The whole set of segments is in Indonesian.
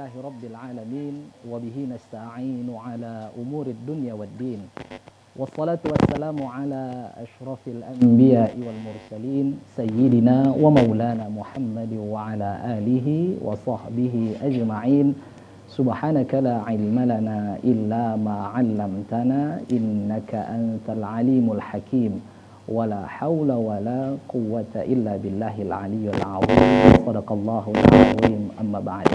Alhamdulillahi Rabbil Alamin wa bihi nasta'inu ala umurid dunya waddin. Wassalatu wassalamu ala ashrafil anbiya'i wal mursalin sayyidina wa maulana Muhammad wa ala alihi wa sahbihi ajma'in. Subhanaka la ilma lana illa ma 'allamtana innaka antal alimul hakim. Wala haula wala quwwata illa billahil aliyyil azim. Shadaqallahul azim. Amma ba'd.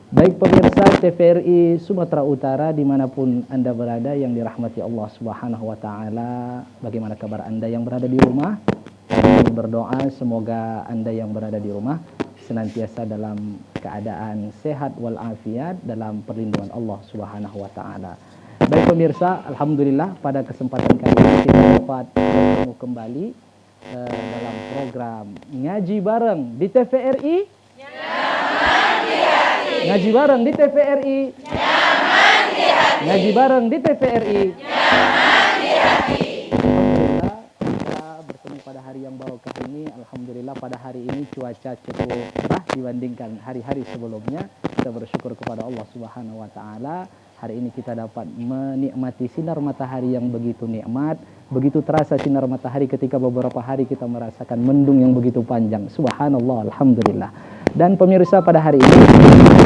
Baik pemirsa TVRI Sumatera Utara dimanapun Anda berada yang dirahmati Allah Subhanahu wa taala, bagaimana kabar Anda yang berada di rumah? Kami berdoa semoga Anda yang berada di rumah senantiasa dalam keadaan sehat walafiat dalam perlindungan Allah Subhanahu wa taala. Baik pemirsa, alhamdulillah pada kesempatan kali ini kita dapat bertemu kembali dalam program Ngaji Bareng di TVRI. Ngaji Bareng di TVRI. Ngaji Bareng di TVRI. Alhamdulillah kita bertemu pada hari yang barokah ini. Alhamdulillah pada hari ini cuaca cukup cerah dibandingkan hari-hari sebelumnya. Kita bersyukur kepada Allah Subhanahu wa taala. Hari ini kita dapat menikmati sinar matahari yang begitu nikmat, begitu terasa sinar matahari ketika beberapa hari kita merasakan mendung yang begitu panjang. Subhanallah, alhamdulillah. Dan pemirsa, pada hari ini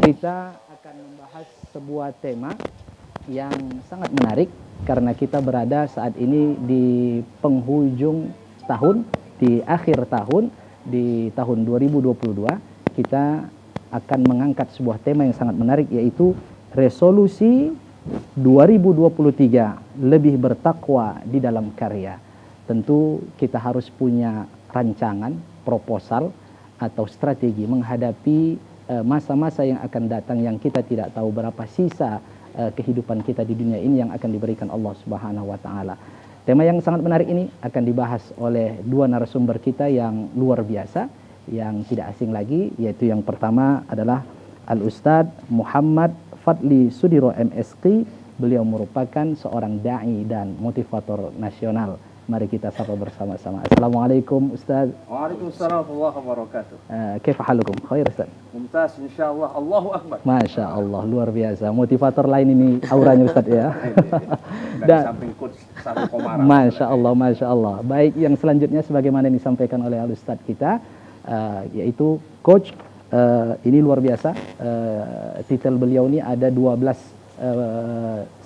kita akan membahas sebuah tema yang sangat menarik karena kita berada saat ini di penghujung tahun, di akhir tahun, di tahun 2022. Kita akan mengangkat sebuah tema yang sangat menarik, yaitu resolusi 2023 lebih bertakwa di dalam karya. Tentu kita harus punya rancangan, proposal atau strategi menghadapi masa-masa yang akan datang yang kita tidak tahu berapa sisa kehidupan kita di dunia ini yang akan diberikan Allah Subhanahu wa taala. Tema yang sangat menarik ini akan dibahas oleh dua narasumber kita yang luar biasa, yang tidak asing lagi, yaitu yang pertama adalah Al-Ustadz Muhammad Fadli Sudiro MSq. Beliau merupakan seorang da'i dan motivator nasional. Mari kita sapa bersama-sama. Assalamualaikum Ustaz. Waalaikumsalam warahmatullahi wabarakatuh. Kaifa halukum? Khair Ustaz? Mumtaz insyaallah. Allahu akbar. Masya Allah, luar biasa. Motivator lain ini auranya Ustaz ya. Dari samping coach Satu Komara. Masya Allah, Masya Allah. Baik, yang selanjutnya sebagaimana yang disampaikan oleh Al-Ustaz kita, yaitu Coach. Ini luar biasa, titel beliau ini ada 12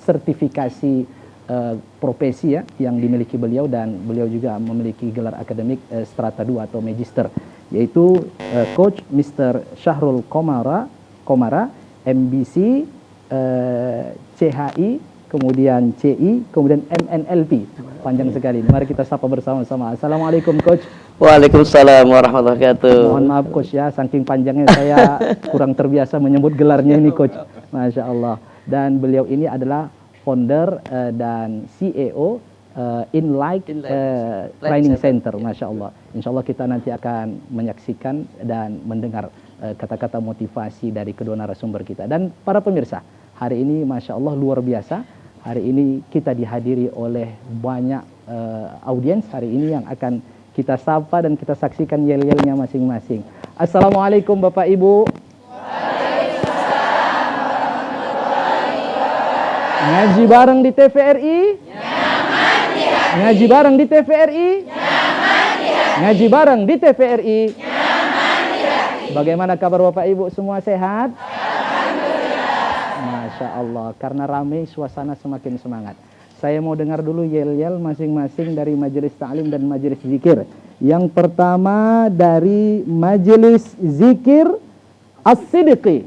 sertifikasi profesi ya yang dimiliki beliau, dan beliau juga memiliki gelar akademik strata 2 atau magister, yaitu Coach Mr. Syahrul Komara, MBC, CHI, kemudian CI, kemudian MNLP. Panjang sekali. Mari kita sapa bersama-sama. Assalamualaikum Coach. Waalaikumsalam warahmatullahi wabarakatuh. Mohon maaf Coach ya, saking panjangnya saya kurang terbiasa menyebut gelarnya ini Coach. Masya Allah. Dan beliau ini adalah founder dan CEO Inlight Training Center. Masya Allah. Insya Allah kita nanti akan menyaksikan dan mendengar kata-kata motivasi dari kedua narasumber kita. Dan para pemirsa, hari ini Masya Allah luar biasa. Hari ini kita dihadiri oleh banyak audiens hari ini yang akan kita sapa dan kita saksikan yel-yelnya masing-masing. Assalamualaikum Bapak Ibu. Ngaji bareng di TVRI. Ngaji bareng di TVRI. Ngaji bareng di TVRI. Bagaimana kabar Bapak Ibu, semua sehat? Masya Allah, karena ramai suasana semakin semangat. Saya mau dengar dulu yel-yel masing-masing dari majelis ta'lim dan majelis zikir. Yang pertama dari majelis zikir As-Siddiqi.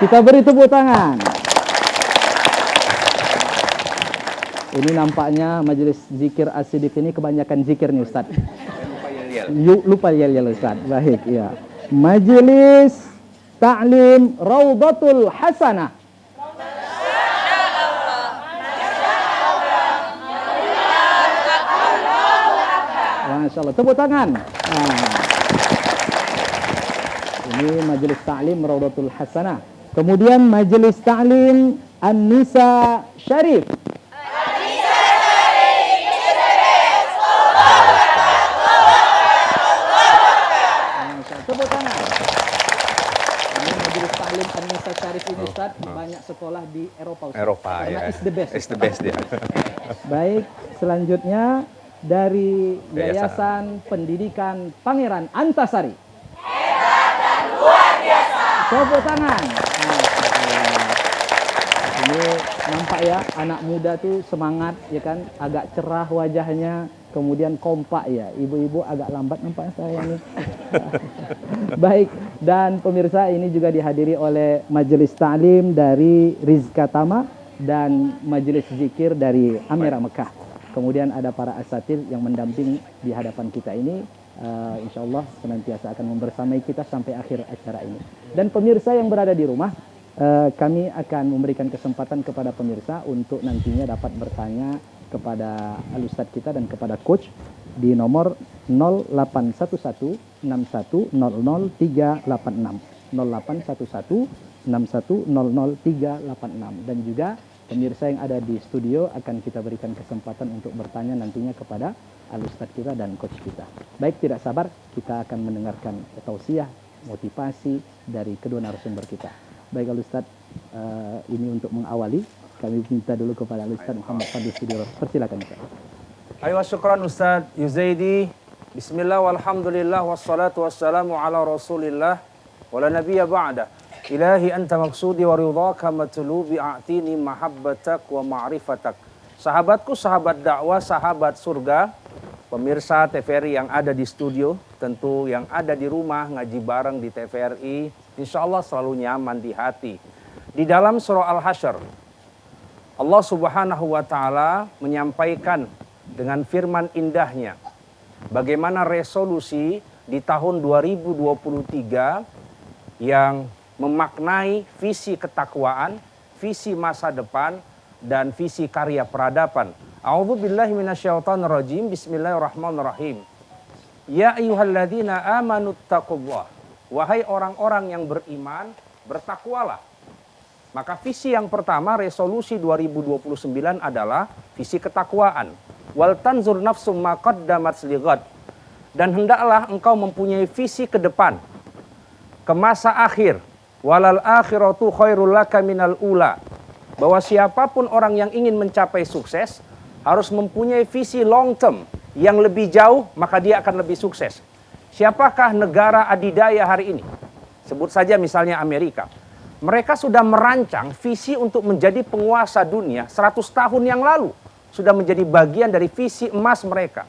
Kita beri tepuk tangan. Ini nampaknya majelis zikir As-Siddiq ini kebanyakan zikir nih Ustaz. Lupa yel-yel Ustaz. Baik, ya. Majelis Ta'lim Raudatul Hasanah. Masya Allah, tepuk tangan. Ini majelis Ta'lim Raudatul Hasanah. Kemudian majelis Ta'lim An-Nisa Syarif. Ustaz Syarif ini Ustaz banyak sekolah di Eropa Ustaz. Eropa Karena ya. is the best. It's the best dia. Baik, selanjutnya dari Yayasan Pendidikan Pangeran Antasari. Hebat dan luar biasa. Tepuk tangan. Ini nampak ya, anak muda tuh semangat ya kan, agak cerah wajahnya, kemudian kompak ya. Ibu-ibu agak lambat nampaknya saya nih. Baik, dan pemirsa ini juga dihadiri oleh majelis ta'lim dari Rizka Tama dan majelis zikir dari Amira Mekah. Kemudian ada para asatidz yang mendamping di hadapan kita ini. Insya Allah senantiasa akan membersamai kita sampai akhir acara ini. Dan pemirsa yang berada di rumah, kami akan memberikan kesempatan kepada pemirsa untuk nantinya dapat bertanya kepada Al-Ustadz kita dan kepada Coach di nomor 0811-6100-386 0811-6100-386. Dan juga pemirsa yang ada di studio akan kita berikan kesempatan untuk bertanya nantinya kepada Al-Ustadz kita dan Coach kita. Baik, tidak sabar kita akan mendengarkan tausiah, motivasi dari kedua narasumber kita. Baik Al-Ustadz, ini untuk mengawali, kami minta dulu kepada Al-Ustadz Muhammad Fadil Studio. Persilakan Ustaz. Ayo syukran Ustaz Yuzaidi. Bismillah walhamdulillah wassalatu wassalamu ala rasulillah wala nabiyya ba'da. Ilahi anta maksudi wa ridhaka matlubi a'tini mahabbatak wa ma'rifatak. Sahabatku, sahabat dakwah, sahabat surga, pemirsa TVRI yang ada di studio, tentu yang ada di rumah ngaji bareng di TVRI, insya Allah selalu nyaman di hati. Di dalam surah Al-Hasyr, Allah Subhanahu wa Ta'ala menyampaikan dengan firman indahnya bagaimana resolusi di tahun 2023 yang memaknai visi ketakwaan, visi masa depan, dan visi karya peradaban. A'udzubillahi minasyaitonirrajim. Bismillahirrahmanirrahim. Ya ayyuhalladzina amanu taqullah. Wahai orang-orang yang beriman, bertakwalah. Maka visi yang pertama, resolusi 2029 adalah visi ketakwaan. Wal tanzur nafsum ma qaddamat lighad. Dan hendaklah engkau mempunyai visi ke depan, ke masa akhir. Walal akhiratu khairul laka minal ula. Bahwa siapapun orang yang ingin mencapai sukses harus mempunyai visi long term yang lebih jauh, maka dia akan lebih sukses. Siapakah negara adidaya hari ini? Sebut saja misalnya Amerika. Mereka sudah merancang visi untuk menjadi penguasa dunia 100 tahun yang lalu. Sudah menjadi bagian dari visi emas mereka.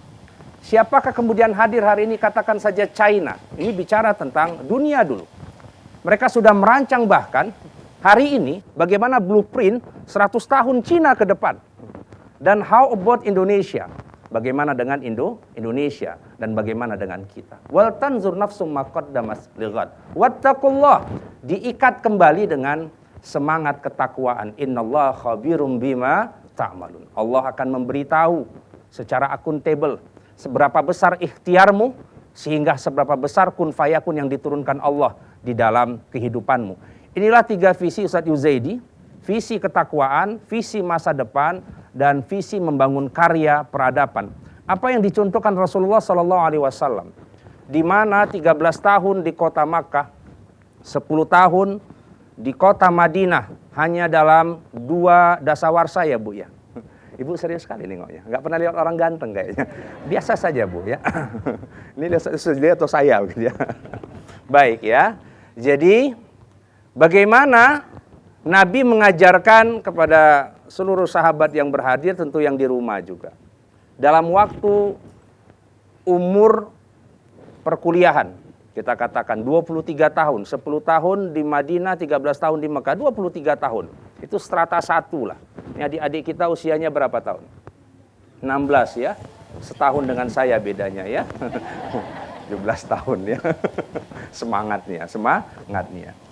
Siapakah kemudian hadir hari ini? Katakan saja China. Ini bicara tentang dunia dulu. Mereka sudah merancang bahkan hari ini bagaimana blueprint 100 tahun Cina ke depan. Dan how about Indonesia? Bagaimana dengan Indonesia dan bagaimana dengan kita? Wal tanzur nafsum ma qaddamat lighad. Wattaqullah, diikat kembali dengan semangat ketakwaan. Innallaha khabirum bima ta'malun. Allah akan memberitahu secara akuntabel seberapa besar ikhtiarmu sehingga seberapa besar kun fayakun yang diturunkan Allah di dalam kehidupanmu. Inilah 3 visi Ustadz Yuzaidi, visi ketakwaan, visi masa depan, dan visi membangun karya peradaban. Apa yang dicontohkan Rasulullah SAW, di mana 13 tahun di kota Makkah, 10 tahun di kota Madinah, hanya dalam 2 dasawarsa ya Bu ya. Ibu serius sekali nengoknya, nggak pernah lihat orang ganteng kayaknya. Biasa saja Bu ya. Ini lihat atau saya gitu ya. Baik ya. Jadi bagaimana Nabi mengajarkan kepada seluruh sahabat yang berhadir, tentu yang di rumah juga. Dalam waktu umur perkuliahan, kita katakan 23 tahun, 10 tahun di Madinah, 13 tahun di Mekah, 23 tahun. Itu strata 1 lah. Ini adik-adik kita usianya berapa tahun? 16 ya. Setahun dengan saya bedanya ya. 17 tahun ya. Semangatnya.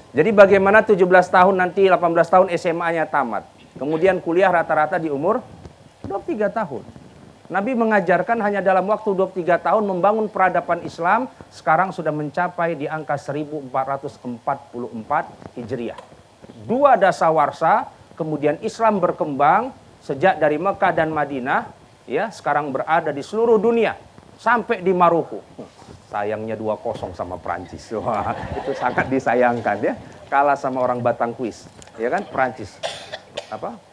Jadi bagaimana 17 tahun nanti 18 tahun SMA-nya tamat. Kemudian kuliah rata-rata di umur 23 tahun. Nabi mengajarkan hanya dalam waktu 23 tahun membangun peradaban Islam. Sekarang sudah mencapai di angka 1444 Hijriah. 2 dasawarsa, kemudian Islam berkembang sejak dari Mekah dan Madinah. Ya, sekarang berada di seluruh dunia. Sampai di Maroko. Sayangnya 2-0 sama Prancis. Wah, itu sangat disayangkan ya. kalah sama orang Batang Kuis, ya kan, Prancis.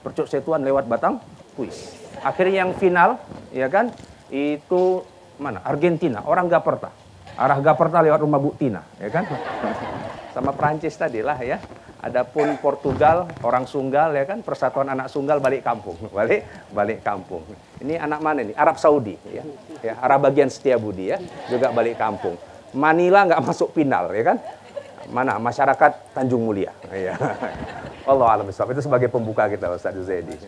Percoksetuan lewat Batang Kuis. Akhirnya yang final, ya kan, itu mana? Argentina, orang Gaperta. Arah Gaperta lewat rumah Bu Tina, ya kan? Sama Prancis tadi lah ya. Adapun Portugal, orang Sunggal, ya kan, Persatuan Anak Sunggal balik kampung, balik kampung. Ini anak mana nih? Arab Saudi, ya, Arab bagian Setiabudi, ya, juga balik kampung. Manila nggak masuk final, ya kan? Mana? Masyarakat Tanjung Mulia, ya. Allah a'lam bishawab. Itu sebagai pembuka kita, Ustaz Zaidi.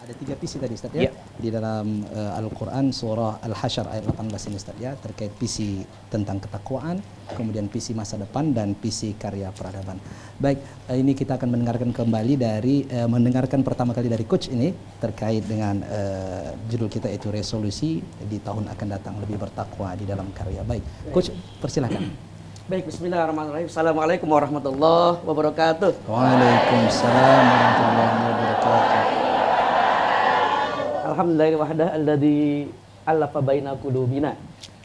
Ada 3 visi tadi Ustaz ya, di dalam Al-Quran surah Al-Hasyr ayat 18 ini Ustaz ya, terkait visi tentang ketakwaan, kemudian visi masa depan dan visi karya peradaban. Baik, ini kita akan mendengarkan kembali dari mendengarkan pertama kali dari coach ini terkait dengan judul kita itu resolusi di tahun akan datang lebih bertakwa di dalam karya. Baik, coach persilahkan. Baik, bismillahirrahmanirrahim. Assalamualaikum warahmatullahi wabarakatuh. Waalaikumsalam warahmatullahi wabarakatuh. Alhamdulillah wahdah alladzi alafa baina qulubina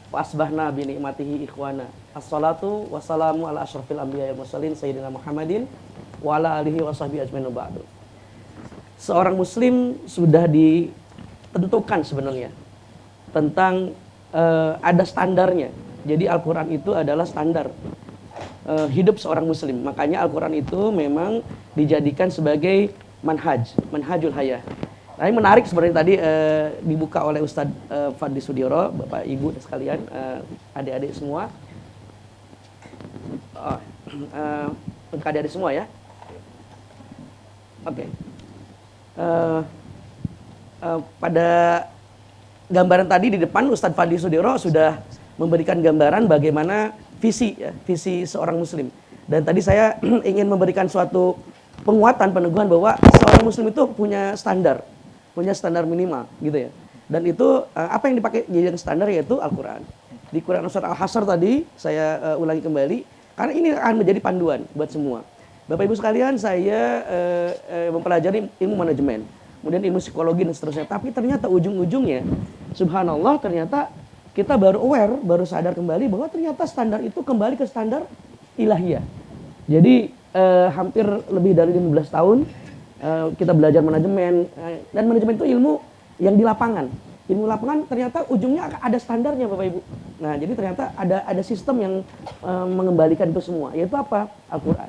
wa asbahna bi ni'matihi ikhwana. Assalatu wassalamu ala asyrafil anbiya'i wal mursalin sayyidina Muhammadin wa ala alihi wa sahbihi ajmain ba'du. Seorang muslim sudah ditentukan sebenarnya tentang ada standarnya. Jadi Al-Qur'an itu adalah standar hidup seorang muslim. Makanya Al-Qur'an itu memang dijadikan sebagai manhajul hayah. Nah, ini menarik sebenarnya tadi dibuka oleh Ustadz Fadli Sudioro, Bapak Ibu dan sekalian, adik-adik semua. Untuk adik-adik semua ya. Oke. Pada gambaran tadi di depan Ustadz Fadli Sudioro sudah memberikan gambaran bagaimana visi seorang muslim. Dan tadi saya ingin memberikan suatu penguatan, peneguhan bahwa seorang muslim itu punya standar minimal gitu ya. Dan itu apa yang dipakai jadi standar yaitu Al-Qur'an. Di Quran Surah Al-Hasyr tadi saya ulangi kembali karena ini akan menjadi panduan buat semua. Bapak Ibu sekalian, saya mempelajari ilmu manajemen, kemudian ilmu psikologi dan seterusnya. Tapi ternyata ujung-ujungnya subhanallah ternyata kita baru aware, baru sadar kembali bahwa ternyata standar itu kembali ke standar ilahiyah. Jadi hampir lebih dari 15 tahun kita belajar manajemen, dan manajemen itu ilmu yang di lapangan. Ilmu lapangan ternyata ujungnya ada standarnya Bapak Ibu. Nah, jadi ternyata ada sistem yang mengembalikan itu semua, yaitu apa? Al-Qur'an.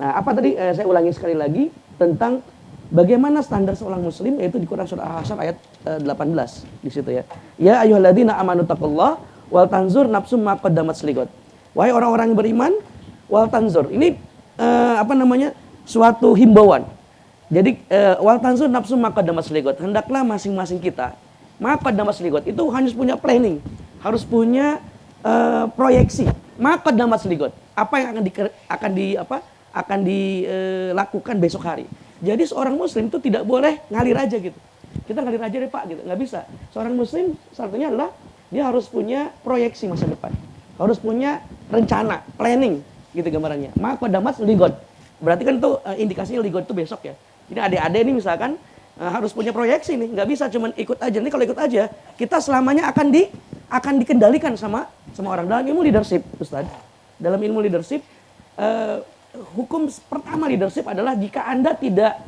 Nah, apa tadi saya ulangi sekali lagi tentang bagaimana standar seorang muslim, yaitu di Quran surah Al-Hasyr ayat 18 di situ ya. Ya ayyuhalladzina amanu taqullaha wal tanzur nafsum ma qaddamat lighad. Wahai orang-orang yang beriman, wal tanzur. Ini suatu himbauan. Jadi wal tanzur nafsum ma qaddamat lighad. Hendaklah masing-masing kita ma qaddamat lighad itu harus punya planning, harus punya proyeksi. Ma qaddamat lighad. Apa yang akan dilakukan besok hari. Jadi seorang muslim itu tidak boleh ngalir aja gitu. Kita ngalir aja deh Pak gitu, nggak bisa. Seorang muslim satunya adalah dia harus punya proyeksi masa depan. Harus punya rencana, planning gitu gambarannya. Ma qaddamat lighad. Berarti kan itu indikasinya lighad itu besok ya. Jadi adik-adik ini misalkan harus punya proyeksi nih, nggak bisa cuman ikut aja. Nih kalau ikut aja, kita selamanya akan dikendalikan sama orang. Dalam ilmu leadership, Ustaz. Dalam ilmu leadership, hukum pertama leadership adalah jika Anda tidak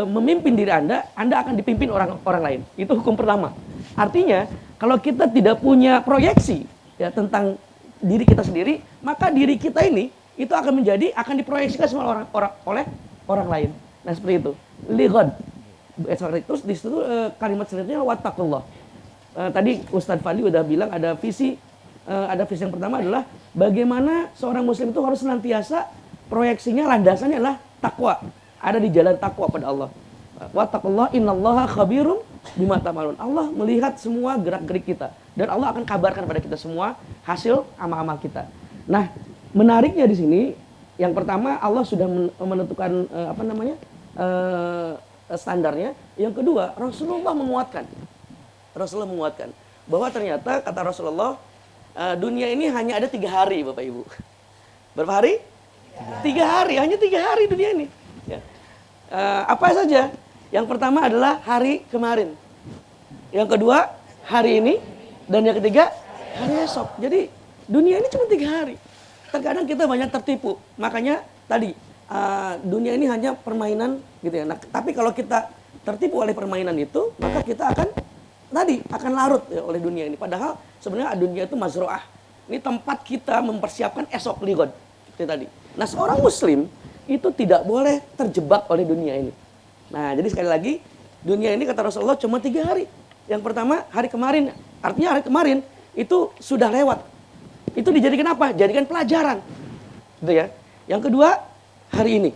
memimpin diri Anda akan dipimpin orang lain. Itu hukum pertama. Artinya, kalau kita tidak punya proyeksi ya tentang diri kita sendiri, maka diri kita ini itu akan diproyeksikan oleh orang lain. Nah, seperti itu. Lighad. Terus di situ kalimat selanjutnya wattaqullah. Tadi Ustadz Fadli udah bilang ada visi yang pertama adalah bagaimana seorang muslim itu harus senantiasa proyeksinya, landasannya adalah takwa. Ada di jalan takwa pada Allah. Wattaqullah innallaha khabirum bima ta'malun. Allah melihat semua gerak-gerik kita dan Allah akan kabarkan pada kita semua hasil amal-amal kita. Nah, menariknya di sini yang pertama Allah sudah menentukan standarnya. Yang kedua, Rasulullah menguatkan bahwa ternyata kata Rasulullah dunia ini hanya ada 3 hari Bapak Ibu. Berapa hari? 3 hari, hanya 3 hari dunia ini. Ya. Apa saja? Yang pertama adalah hari kemarin. Yang kedua hari ini, dan yang ketiga hari esok. Jadi Dunia ini cuma 3 hari. Terkadang kita banyak tertipu. Makanya tadi dunia ini hanya permainan gitu ya. Nah, tapi kalau kita tertipu oleh permainan itu, maka kita akan larut ya, oleh dunia ini. Padahal sebenarnya dunia itu mazroah. Ini tempat kita mempersiapkan esok ligod. Itu tadi. Nah, seorang muslim itu tidak boleh terjebak oleh dunia ini. Nah, jadi sekali lagi, dunia ini kata Rasulullah cuma 3 hari. Yang pertama, hari kemarin. Artinya hari kemarin itu sudah lewat. Itu dijadikan apa? Jadikan pelajaran. Gitu ya. Yang kedua, hari ini.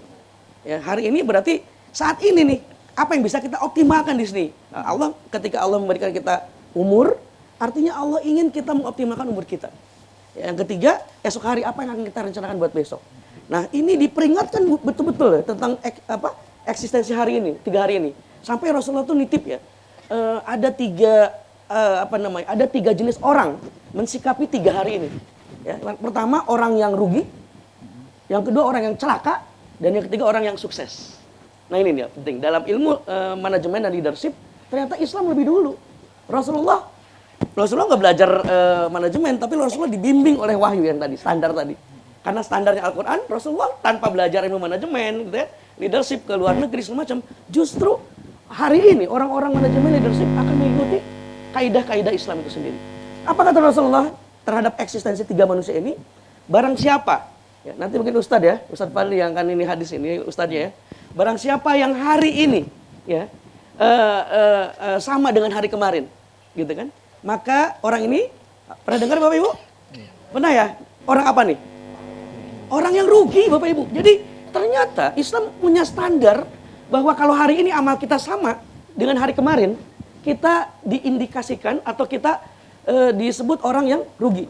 Ya, hari ini berarti saat ini nih, apa yang bisa kita optimalkan di sini? Nah, ketika Allah memberikan kita umur, artinya Allah ingin kita mengoptimalkan umur kita. Ya, yang ketiga, esok hari apa yang akan kita rencanakan buat besok. Nah, ini diperingatkan betul-betul ya, tentang eksistensi hari ini, 3 hari ini. Sampai Rasulullah tuh nitip ya, ada 3 jenis orang mensikapi 3 hari ini. Ya, pertama orang yang rugi, yang kedua orang yang celaka, dan yang ketiga orang yang sukses. Nah ini dia penting dalam ilmu manajemen dan leadership. Ternyata Islam lebih dulu. Rasulullah nggak belajar manajemen, tapi Rasulullah dibimbing oleh wahyu yang tadi, standar tadi. Karena standarnya Al-Quran, Rasulullah tanpa belajar ilmu manajemen, gitu ya, leadership ke luar negeri segala macam. Justru hari ini orang-orang manajemen leadership akan mengikuti kaidah-kaidah Islam itu sendiri. Apa kata Rasulullah terhadap eksistensi 3 manusia ini? Barang siapa, ya, nanti mungkin Ustadz ya, Ustadz Fadli yang kan ini hadis ini, Ustadznya ya. Barang siapa yang hari ini ya sama dengan hari kemarin, gitu kan? Maka orang ini, pernah dengar Bapak Ibu? Pernah ya? Orang apa nih? Orang yang rugi Bapak Ibu. Jadi ternyata Islam punya standar bahwa kalau hari ini amal kita sama dengan hari kemarin, kita diindikasikan atau kita disebut orang yang rugi.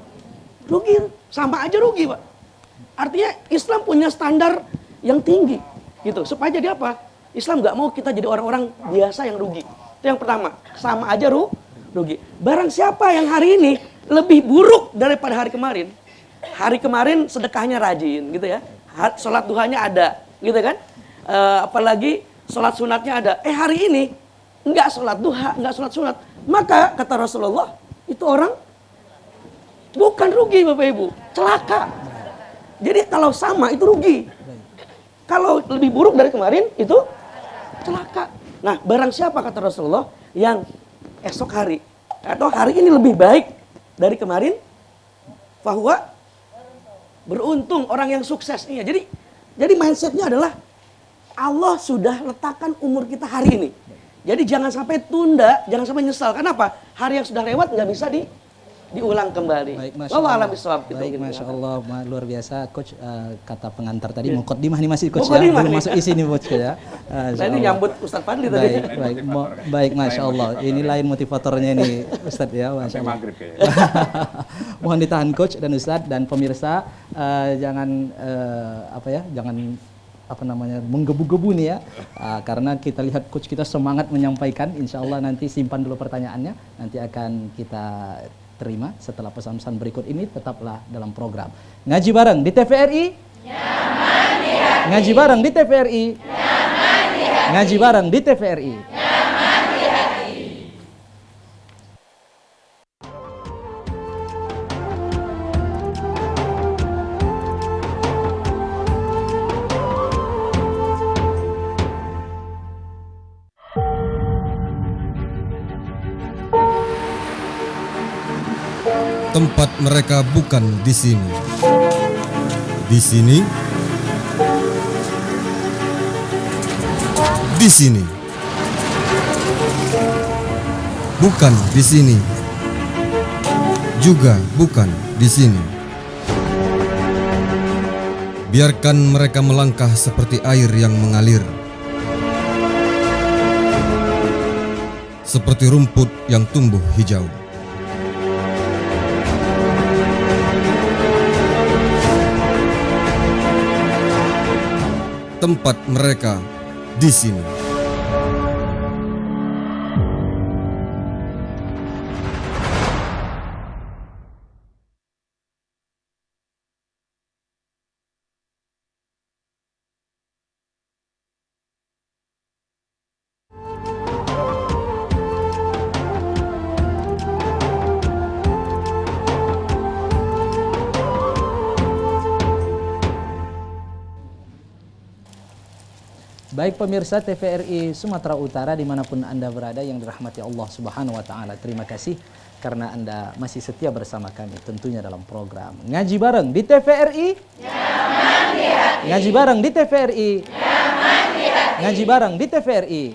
Rugi, sama aja rugi Pak. Artinya Islam punya standar yang tinggi gitu. Supaya jadi apa? Islam nggak mau kita jadi orang-orang biasa yang rugi. Itu yang pertama, sama aja rugi. Barang siapa yang hari ini lebih buruk daripada hari kemarin. Hari kemarin sedekahnya rajin gitu ya. Sholat duhanya ada gitu kan. Apalagi sholat sunatnya ada. Hari ini nggak sholat duha, nggak sholat sunat. Maka kata Rasulullah, itu orang bukan rugi Bapak Ibu, celaka. Jadi kalau sama itu rugi. Kalau lebih buruk dari kemarin itu celaka. Nah, barang siapa kata Rasulullah yang esok hari atau hari ini lebih baik dari kemarin, bahwa beruntung orang yang sukses ini. Jadi mindsetnya adalah Allah sudah letakkan umur kita hari ini. Jadi jangan sampai tunda, jangan sampai nyesal. Kenapa? Hari yang sudah lewat nggak bisa diulang kembali. Baik, Masya Allah. Baik, gitu. Masya Allah, luar biasa. Coach, kata pengantar tadi, muqaddimah nih masih Coach ya, belum masuk isi nih Coach ya. Nah ini nyambut Ustadz Fadli tadi. Baik, Masya Allah. Ini lain motivatornya nih Ustadz ya, Masya Allah. Mohon ditahan Coach dan Ustadz dan pemirsa, jangan menggebu-gebu nih ya, karena kita lihat Coach kita semangat menyampaikan. Insya Allah nanti simpan dulu pertanyaannya, nanti akan kita terima setelah pesan-pesan berikut ini. Tetaplah dalam program Ngaji Bareng di TVRI. Nyaman di hati. Ngaji Bareng di TVRI. Nyaman di hati. Ngaji Bareng di TVRI. Nyaman di hati. Tempat mereka bukan di sini. Di sini. Di sini. Bukan di sini. Juga bukan di sini. Biarkan mereka melangkah seperti air yang mengalir. Seperti rumput yang tumbuh hijau. Tempat mereka di sini. Baik pemirsa TVRI Sumatera Utara dimanapun Anda berada yang dirahmati Allah Subhanahu Wa Taala, terima kasih karena Anda masih setia bersama kami tentunya dalam program Ngaji Bareng di TVRI. Ngaji Bareng di TVRI. Ngaji Bareng di TVRI.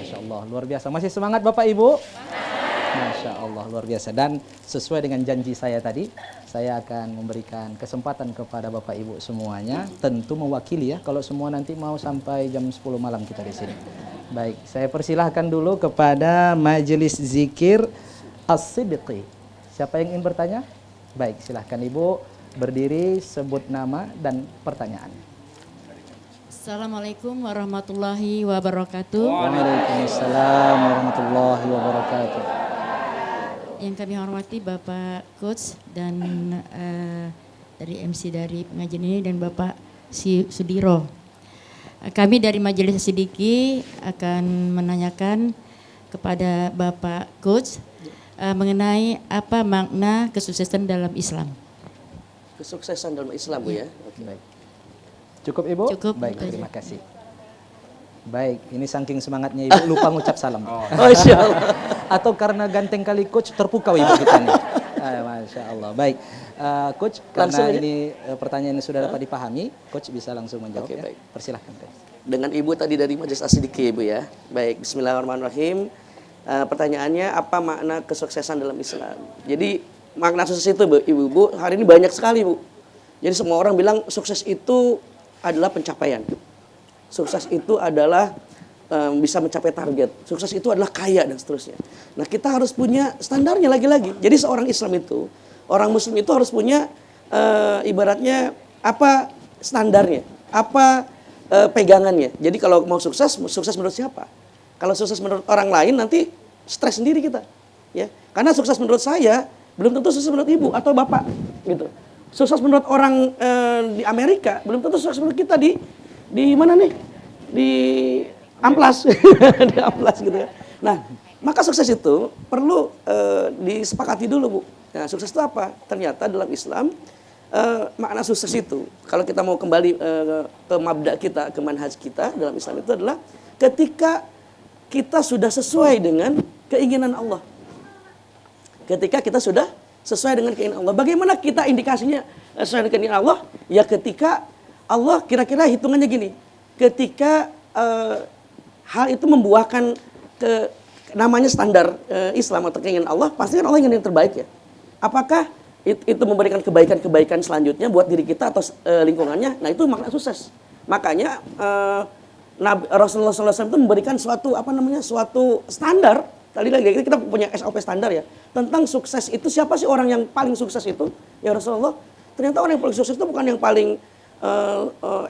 Masya Allah, luar biasa. Masih semangat Bapak Ibu? Masya Allah, luar biasa. Dan sesuai dengan janji saya tadi, saya akan memberikan kesempatan kepada Bapak Ibu semuanya, tentu mewakili ya, kalau semua nanti mau sampai jam 10 malam kita di sini. Baik, saya persilahkan dulu kepada Majelis Zikir As-Siddiqi. Siapa yang ingin bertanya? Baik, silahkan Ibu berdiri, sebut nama dan pertanyaan. Assalamualaikum warahmatullahi wabarakatuh. Waalaikumsalam warahmatullahi wabarakatuh. Yang kami hormati Bapak Coach dan dari MC dari pengajian ini dan Bapak Sudiro. Kami dari Majelis Siddiqi akan menanyakan kepada Bapak Coach mengenai apa makna kesuksesan dalam Islam. Kesuksesan dalam Islam, Bu ya. Oke. Baik. Cukup Ibu? Cukup. Baik, terima kasih. Baik, ini saking semangatnya Ibu lupa ngucap salam. Oh, Insya Allah. Atau karena ganteng kali Coach terpukau Ibu kita nih. Masya Allah. Baik, Coach, Langsung karena ini pertanyaan ini sudah dapat dipahami, Coach bisa langsung menjawab. Oke, ya. baik. Persilahkan Coach. Dengan Ibu tadi dari Majelis As-Siddiqi, Bu ya. Baik, Bismillahirrahmanirrahim. Pertanyaannya, apa makna kesuksesan dalam Islam? Jadi makna sukses itu, Bu, Ibu, hari ini banyak sekali, Bu. Jadi semua orang bilang sukses itu adalah pencapaian. Sukses itu adalah bisa mencapai target. Sukses itu adalah kaya dan seterusnya. Nah, kita harus punya standarnya lagi-lagi. Jadi seorang Islam itu, orang Muslim itu harus punya ibaratnya apa standarnya, apa pegangannya. Jadi kalau mau sukses, sukses menurut siapa? Kalau sukses menurut orang lain nanti stres sendiri kita, ya. Karena sukses menurut saya belum tentu sukses menurut Ibu atau Bapak, gitu. Sukses menurut orang di Amerika belum tentu sukses menurut kita di mana nih? Di Amplas. Di Amplas gitu ya. Nah, maka sukses itu perlu disepakati dulu, Bu. Nah, sukses itu apa? Ternyata dalam Islam makna sukses itu kalau kita mau kembali ke mabda kita, ke manhaj kita dalam Islam itu adalah ketika kita sudah sesuai dengan keinginan Allah. Ketika kita sudah sesuai dengan keinginan Allah. Bagaimana kita indikasinya sesuai dengan keinginan Allah? Ya ketika Allah kira-kira hitungannya gini. Ketika hal itu membuahkan namanya standar Islam atau keinginan Allah, pasti kan Allah ingin yang terbaik ya. Apakah itu memberikan kebaikan-kebaikan selanjutnya buat diri kita atau lingkungannya? Nah, itu makna sukses. Makanya Rasulullah SAW itu memberikan suatu suatu standar. Tadi lagi kita punya SOP standar ya. Tentang sukses itu siapa sih orang yang paling sukses itu? Ya Rasulullah. Ternyata orang yang paling sukses itu bukan yang paling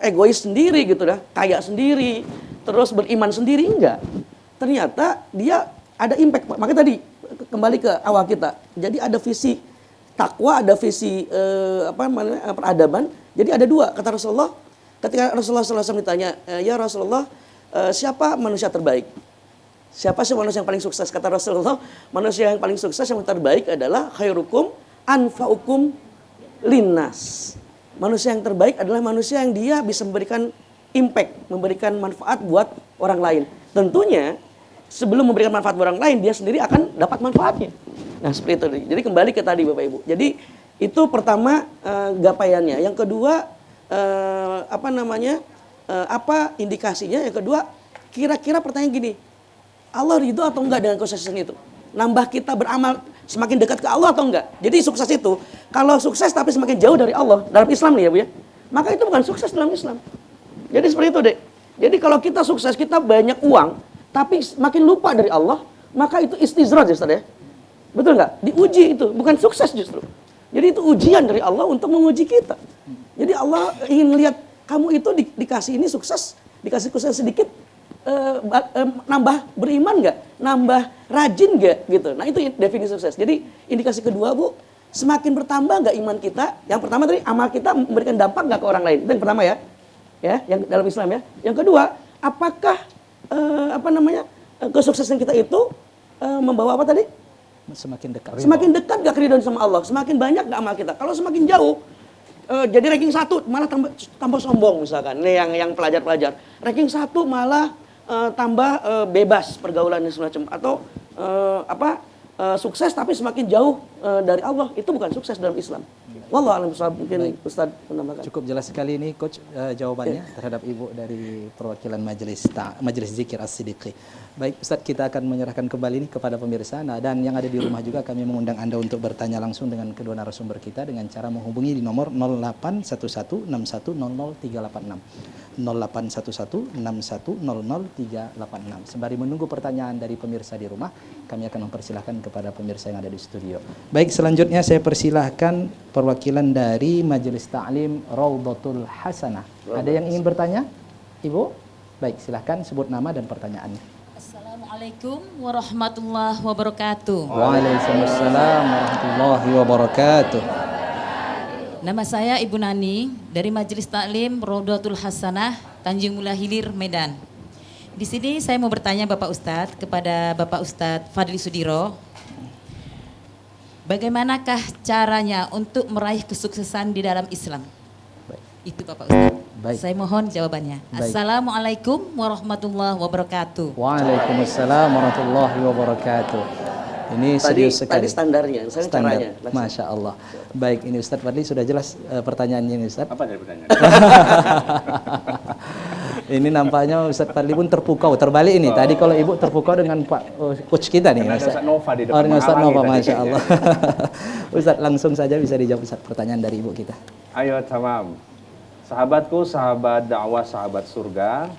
egois sendiri gitu dah, kaya sendiri, terus beriman sendiri, enggak. Ternyata dia ada impact. Makanya tadi kembali ke awal kita. Jadi ada visi takwa, ada visi peradaban. Jadi ada dua kata Rasulullah. Ketika Rasulullah SAW ditanya, ya Rasulullah, siapa manusia terbaik? Siapa sih manusia yang paling sukses? Kata Rasulullah, manusia yang paling sukses yang terbaik adalah khairukum anfa'ukum linnas. Manusia yang terbaik adalah manusia yang dia bisa memberikan impact, memberikan manfaat buat orang lain. Tentunya sebelum memberikan manfaat buat orang lain, dia sendiri akan dapat manfaatnya. Nah, seperti itu. Jadi kembali ke tadi Bapak Ibu. Jadi itu pertama gapaiannya. Yang kedua apa indikasinya? Yang kedua, kira-kira pertanyaan gini. Allah ridho atau enggak dengan kesuksesan itu? Nambah kita beramal semakin dekat ke Allah atau enggak? Jadi sukses itu, kalau sukses tapi semakin jauh dari Allah, dalam Islam nih ya Bu ya, maka itu bukan sukses dalam Islam. Jadi seperti itu Dek. Jadi kalau kita sukses, kita banyak uang, tapi semakin lupa dari Allah, maka itu istizraj ya Ustaz ya. Betul enggak? Diuji itu, bukan sukses justru. Jadi itu ujian dari Allah untuk menguji kita. Jadi Allah ingin lihat kamu itu dikasih ini sukses, dikasih sukses sedikit, nambah beriman nggak, nambah rajin nggak gitu. Nah itu definisi sukses. Jadi indikasi kedua Bu, semakin bertambah nggak iman kita. Yang pertama tadi amal kita memberikan dampak nggak ke orang lain. Itu yang pertama ya, yang dalam Islam ya. Yang kedua, apakah kesuksesan kita itu membawa apa tadi? Semakin dekat. Semakin dekat nggak keridhaan sama Allah, semakin banyak nggak amal kita. Kalau semakin jauh, jadi ranking 1 malah tambah sombong misalkan. Nih yang pelajar-pelajar. Ranking 1 malah tambah bebas pergaulan dan semacam, atau sukses tapi semakin jauh dari Allah. Itu bukan sukses dalam Islam. Wallahu a'lam bishawab. Mungkin Ustaz menambahkan. Cukup jelas sekali ini Coach jawabannya terhadap Ibu dari perwakilan Majelis Zikir As-Siddiqi. Baik Ustaz, kita akan menyerahkan kembali ini kepada pemirsa. Nah, dan yang ada di rumah juga kami mengundang Anda untuk bertanya langsung dengan kedua narasumber kita dengan cara menghubungi di nomor 081161000386. 081161000386. Sembari menunggu pertanyaan dari pemirsa di rumah, kami akan mempersilahkan kepada pemirsa yang ada di studio. Baik, selanjutnya saya persilahkan perwakilan dari Majelis Ta'lim Raudhatul Hasanah. Ada yang ingin bertanya? Ibu? Baik, silahkan sebut nama dan pertanyaannya. Assalamualaikum warahmatullahi wabarakatuh. Waalaikumsalam warahmatullahi wabarakatuh. Nama saya Ibu Nani dari Majelis Taklim Raudhatul Hasanah, Tanjung Mulia Hilir, Medan. Di sini saya mau bertanya Bapak Ustadz kepada Bapak Ustadz Fadli Sudiro. Bagaimanakah caranya untuk meraih kesuksesan di dalam Islam? Baik. Itu Bapak Ustadz. Baik. Saya mohon jawabannya. Baik. Assalamualaikum warahmatullahi wabarakatuh. Waalaikumsalam warahmatullahi wabarakatuh. Ini serius sekali. Tadi standarnya, saya caranya. Masya Allah. Baik, ini Ustadz Fadli sudah jelas pertanyaannya ini Ustadz. Apa dari pertanyaan? Ini nampaknya Ustadz Fadli pun terpukau, terbalik ini. Tadi kalau Ibu terpukau dengan Pak Coach kita nih. Karena ada Ustadz Nova di depan. Oh, dengan Ustadz Nova, menghalangi Masya tadi. Allah. Ustadz langsung saja bisa dijawab Ustadz pertanyaan dari Ibu kita. Ayo tamam. Sahabatku, sahabat dakwah, sahabat surga,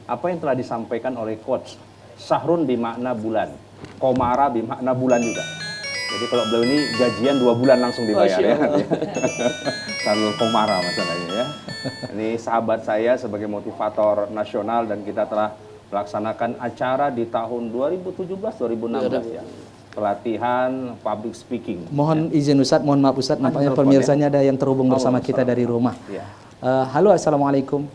apa yang telah disampaikan oleh Coach Sahrun bermakna bulan, Komara bermakna bulan juga. Jadi kalau beliau ini gajian 2 bulan langsung dibayar ya. Selalu Komara masalahnya ya. Ini sahabat saya sebagai motivator nasional dan kita telah melaksanakan acara di tahun 2017-2016 ya. Pelatihan public speaking. Mohon izin Ustadz, mohon maaf Ustadz, nampaknya telepon, pemirsanya ada yang terhubung bersama kita dari rumah. Ya. Halo, Assalamualaikum.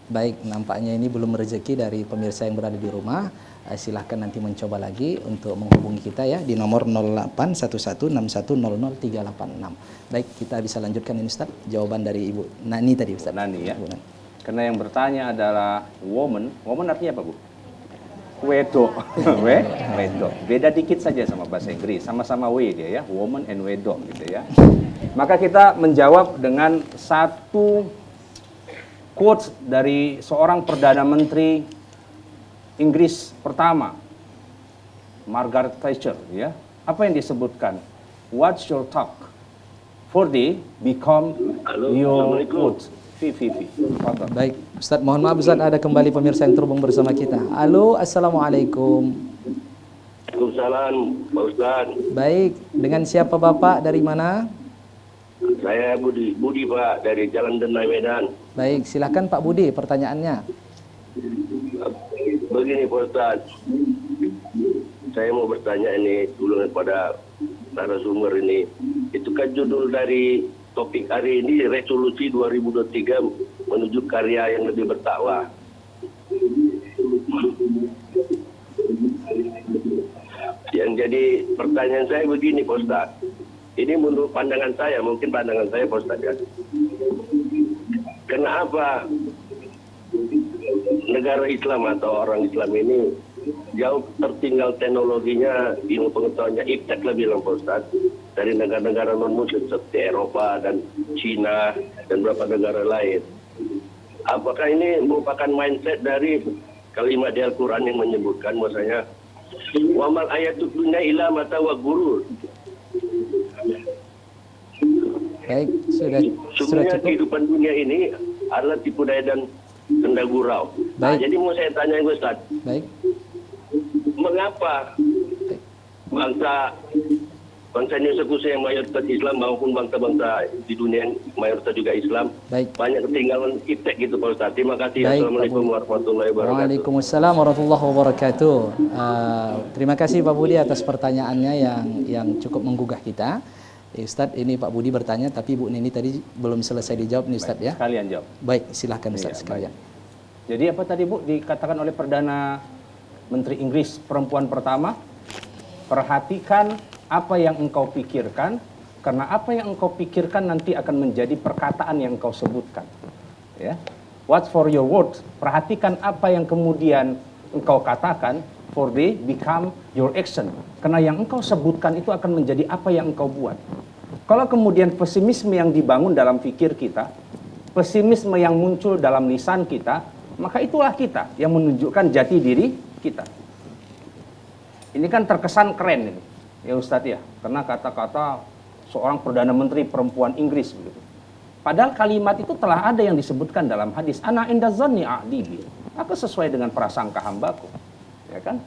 Baik, nampaknya ini belum rezeki dari pemirsa yang berada di rumah. Silahkan nanti mencoba lagi untuk menghubungi kita ya di nomor 081161000386. Baik, kita bisa lanjutkan ini Ustaz. Jawaban dari Ibu Nani tadi Ustaz. Nani ya. Ibu Nani. Karena yang bertanya adalah woman. Woman artinya apa Bu? Wedo. Wedo. Beda dikit saja sama bahasa Inggris. Sama-sama we dia ya. Woman and wedo gitu ya. Maka kita menjawab dengan satu quotes dari seorang Perdana Menteri Inggris pertama, Margaret Thatcher ya. Apa yang disebutkan? What's your talk? For the become your quote. Baik, Ustaz, mohon maaf Ustaz, ada kembali pemirsa yang terhubung bersama kita. Halo, Assalamualaikum. Waalaikumsalam, Pak Ustaz. Baik, dengan siapa Bapak, dari mana? Saya Budi Pak, dari Jalan Denai Medan. Baik, silahkan Pak Budi, pertanyaannya. Begini Pak Ustaz, saya mau bertanya ini dulu kepada narasumber ini. Itu kan judul dari topik hari ini, resolusi 2023 menuju karya yang lebih bertakwa. Yang jadi pertanyaan saya begini Pak Ustaz. Ini menurut pandangan saya, mungkin pandangan saya Pak Ustaz ya. Kenapa negara Islam atau orang Islam ini jauh tertinggal teknologinya, ilmu pengetahuannya, iptek lebih lah Pak Ustaz, dari negara-negara non-muslim seperti Eropa dan Cina dan beberapa negara lain. Apakah ini merupakan mindset dari kalimat di Al-Quran yang menyebutkan bahwasanya wamal ayatud dunya ila mata wa gurur. Baik, sudah Sebenarnya cukup. kehidupan dunia ini adalah tipu daya dan senda gurau. Nah, Baik. jadi mau saya tanya Ustaz, Baik, mengapa bangsa Indonesia khususnya yang mayoritas Islam maupun bangsa-bangsa di dunia yang mayoritas juga Islam baik. banyak ketinggalan iptek gitu Pak Ustaz. Terima kasih. Baik, Assalamualaikum Pak Budi. warahmatullahi wabarakatuh. Waalaikumsalam warahmatullahi wabarakatuh. Terima kasih Pak Budi atas pertanyaannya yang cukup menggugah kita. Ustadz, ini Pak Budi bertanya, tapi Bu Nini tadi belum selesai dijawab nih Ustadz ya. Sekalian jawab. Baik, silahkan Ustadz Iya, sekalian. Jadi apa tadi Bu dikatakan oleh Perdana Menteri Inggris perempuan pertama? Perhatikan apa yang engkau pikirkan, karena apa yang engkau pikirkan nanti akan menjadi perkataan yang engkau sebutkan. Ya. Watch for your words. Perhatikan apa yang kemudian engkau katakan, for they become your action. Karena yang engkau sebutkan itu akan menjadi apa yang engkau buat. Kalau kemudian pesimisme yang dibangun dalam pikir kita, pesimisme yang muncul dalam lisan kita, maka itulah kita yang menunjukkan jati diri kita. Ini kan terkesan keren ini, ya Ustadz ya, karena kata-kata seorang Perdana Menteri perempuan Inggris begitu. Padahal kalimat itu telah ada yang disebutkan dalam hadis, ana inda zanni a'di bi. Aku sesuai dengan prasangka hambaku. Ya kan?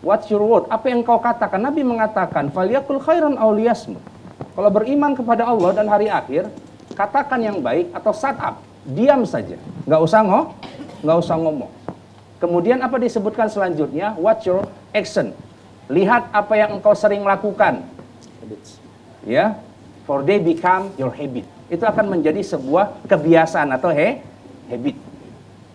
What's your word? Apa yang kau katakan? Nabi mengatakan, falyakul khairan aw liyasmut. Kalau beriman kepada Allah dan hari akhir, katakan yang baik atau shut up. Diam saja. Nggak usah ngomong. Kemudian apa disebutkan selanjutnya? What's your action? Lihat apa yang engkau sering lakukan. Ya, for they become your habit. Itu akan menjadi sebuah kebiasaan atau habit.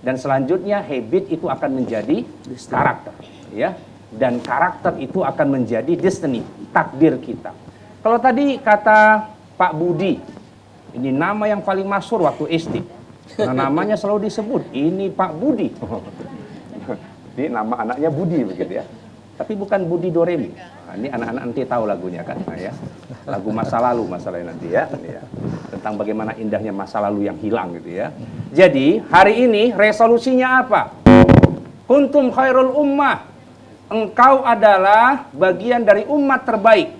Dan selanjutnya habit itu akan menjadi karakter, ya. Dan karakter itu akan menjadi destiny, takdir kita. Kalau tadi kata Pak Budi, ini nama yang paling masyhur waktu SD. Nah, namanya selalu disebut, ini Pak Budi. Ini nama anaknya Budi begitu ya. Tapi bukan Budi Doremi. Nah, ini anak-anak nanti tahu lagunya kan, nah, ya. Lagu masa lalu masalahnya nanti ya. Tentang bagaimana indahnya masa lalu yang hilang gitu ya. Jadi hari ini resolusinya apa? Kuntum khairul ummah. Engkau adalah bagian dari umat terbaik.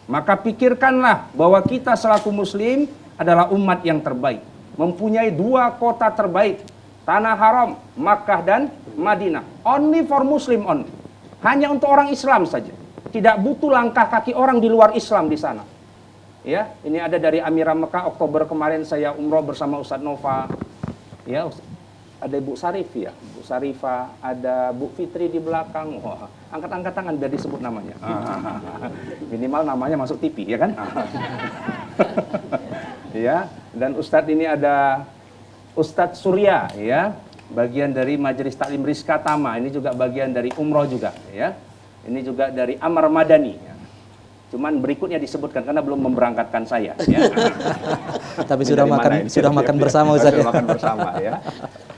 Maka pikirkanlah bahwa kita selaku muslim adalah umat yang terbaik. Mempunyai 2 kota terbaik. Tanah haram, Makkah dan Madinah. Only for Muslim only. Hanya untuk orang Islam saja. Tidak butuh langkah kaki orang di luar Islam di sana. Ya, ini ada dari Amirah Mekah Oktober kemarin saya umroh bersama Ustadz Nova. Ya, ada Ibu Sarif ya, Bu Sarifah, ada Bu Fitri di belakang. Wah, angkat-angkat tangan biar disebut namanya. Minimal namanya masuk TV, ya kan? Ya, dan Ustadz ini ada Ustadz Surya, ya, bagian dari Majelis Taklim Rizka Tama. Ini juga bagian dari umroh juga, ya. Ini juga dari Amar Madani. Ya. Cuman berikutnya disebutkan karena belum memberangkatkan saya. Ya. Tapi sudah makan bersama Ustaz. Sudah makan bersama ya.